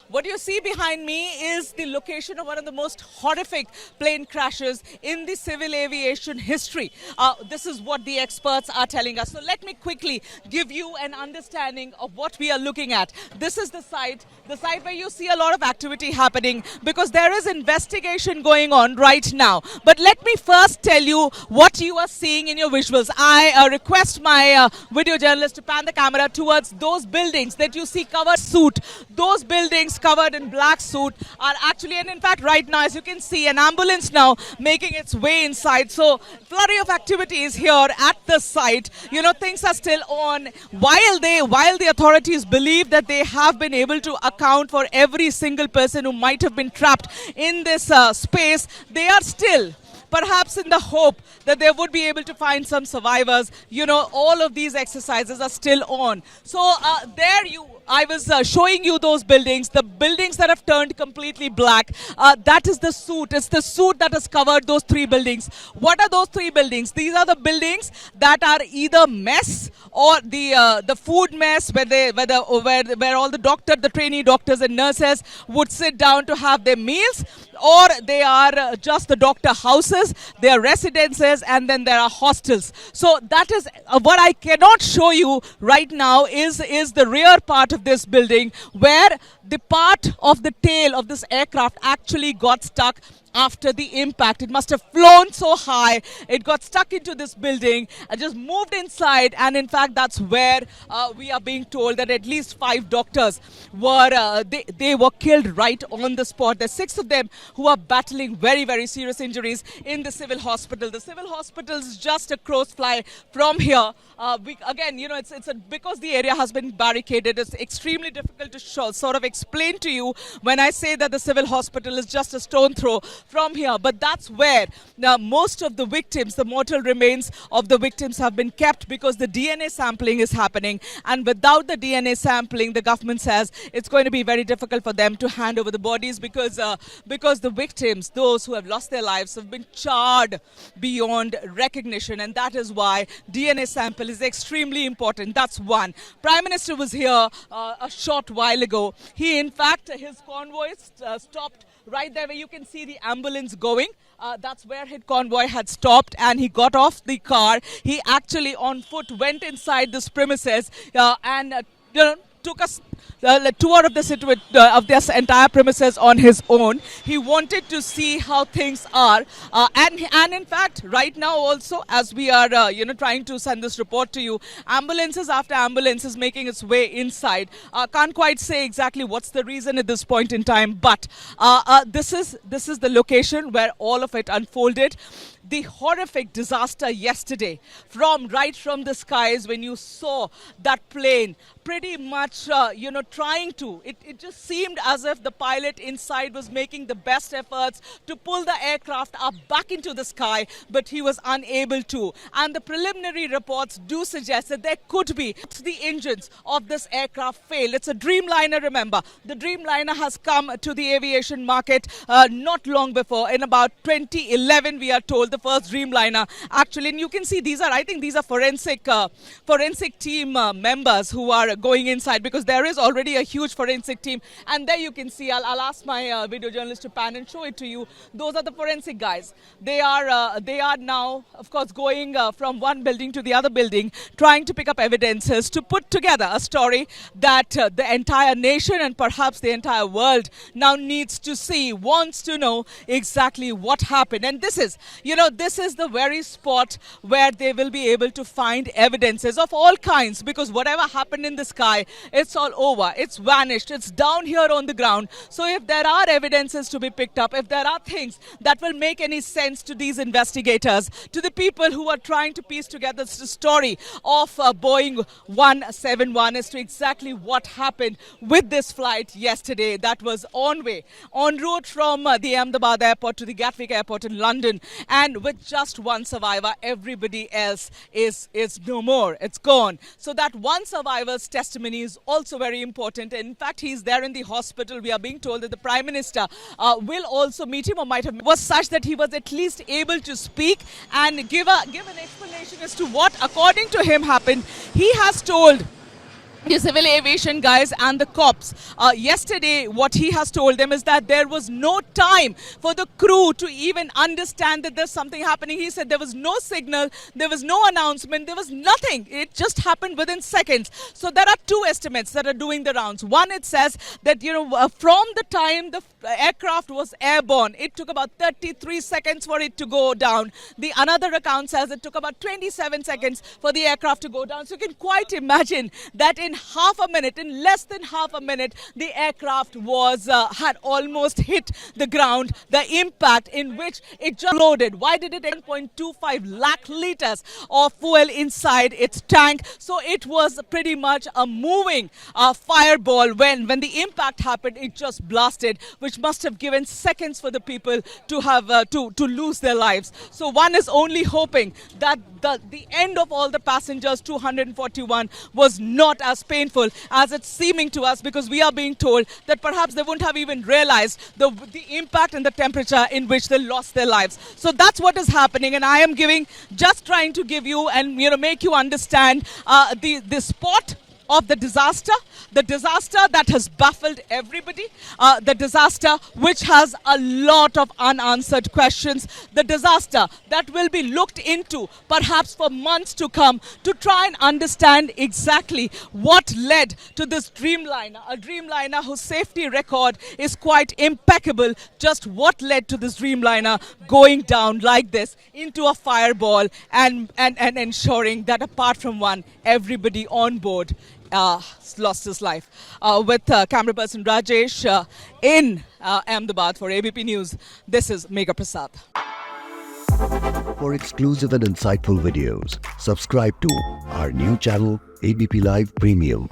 What you see behind me is the location of one of the most horrific plane crashes in the civil aviation history. This is what the experts are telling us. So let me quickly give you an understanding of what we are looking at. This is the site where you see a lot of activity happening because there is investigation going on right now. But let me first tell you what you are seeing in your visuals. I request my video journalist to pan the camera towards those buildings that you see covered suit. Those buildings covered in black suit are actually, and in fact right now as you can see, an ambulance now making its way inside. So flurry of activities here at the site. You know, things are still on while the authorities believe that they have been able to account for every single person who might have been trapped in this space. They are still perhaps in the hope that they would be able to find some survivors. You know, all of these exercises are still on. So I was showing you those buildings, the buildings that have turned completely black. That is the suit. It's the suit that has covered those three buildings. What are those three buildings? These are the buildings that are either mess or the food mess where all the trainee doctors and nurses would sit down to have their meals, or they are just the doctor houses, they are residences, and then there are hostels. So that is what I cannot show you right now is the rear part of this building where the part of the tail of this aircraft actually got stuck after the impact. It must have flown so high, it got stuck into this building and just moved inside, and in fact that's where we are being told that at least 5 doctors were they were killed right on the spot. There's 6 of them who are battling very, very serious injuries in the civil hospital. The civil hospital is just a crow's fly from here. Again, you know, because the area has been barricaded, it's extremely difficult to sort of explain to you when I say that the civil hospital is just a stone throw from here. But that's where most of the victims, the mortal remains of the victims have been kept, because the DNA sampling is happening. And without the DNA sampling, the government says it's going to be very difficult for them to hand over the bodies, because the victims, those who have lost their lives, have been charred beyond recognition. And that is why DNA sample is extremely important. That's one. Prime Minister was here a short while ago. He, in fact, his convoy stopped right there where you can see the ambulance going. That's where his convoy had stopped, and he got off the car. He actually on foot went inside this premises and took a tour of this entire premises on his own. He wanted to see how things are, and in fact right now also, as we are trying to send this report to you, ambulances after ambulances making its way inside. Can't quite say exactly what's the reason at this point in time, but this is the location where all of it unfolded. The horrific disaster yesterday, right from the skies, when you saw that plane pretty much, trying to, it just seemed as if the pilot inside was making the best efforts to pull the aircraft up back into the sky, but he was unable to. And the preliminary reports do suggest that there could be the engines of this aircraft failed. It's a Dreamliner, remember. The Dreamliner has come to the aviation market not long before. In about 2011, we are told, the first Dreamliner actually, and you can see I think these are forensic team members who are going inside, because there is already a huge forensic team. And there you can see, I'll ask my video journalist to pan and show it to you. Those are the forensic guys. They are now, of course, going from one building to the other building, trying to pick up evidences to put together a story that the entire nation and perhaps the entire world now wants to know exactly what happened. And this is the very spot where they will be able to find evidences of all kinds, because whatever happened in the sky, it's all over. It's vanished. It's down here on the ground. So if there are evidences to be picked up, if there are things that will make any sense to these investigators, to the people who are trying to piece together the story of Boeing 171 as to exactly what happened with this flight yesterday that was en route from the Ahmedabad airport to the Gatwick airport in London. And with just one survivor, everybody else is no more. It's gone. So that one survivor's testimony is also very important. In fact, he's there in the hospital. We are being told that the Prime Minister will also meet him, or might have, was such that he was at least able to speak and give an explanation as to what, according to him, happened. He has told the civil aviation guys and the cops. Yesterday, what he has told them is that there was no time for the crew to even understand that there's something happening. He said there was no signal, there was no announcement, there was nothing. It just happened within seconds. So there are two estimates that are doing the rounds. One, it says that, from the time the aircraft was airborne, it took about 33 seconds for it to go down. The another account says it took about 27 seconds for the aircraft to go down. So you can quite imagine that in half a minute, in less than half a minute, the aircraft was had almost hit the ground. The impact in which it just loaded. Why did it 1.25 lakh liters of fuel inside its tank? So it was pretty much a moving fireball. When the impact happened, it just blasted, which must have given seconds for the people to have to lose their lives. So one is only hoping that the end of all the passengers, 241, was not as painful as it's seeming to us, because we are being told that perhaps they wouldn't have even realized the impact and the temperature in which they lost their lives. So that's what is happening, and I am just trying to give you and make you understand the spot of the disaster that has baffled everybody, the disaster which has a lot of unanswered questions, the disaster that will be looked into perhaps for months to come to try and understand exactly what led to this Dreamliner, a Dreamliner whose safety record is quite impeccable. Just what led to this Dreamliner going down like this into a fireball and ensuring that apart from one, everybody on board lost his life. With camera person Rajesh in Ahmedabad for ABP News, this is Megha Prasad. For exclusive and insightful videos, subscribe to our new channel ABP Live Premium.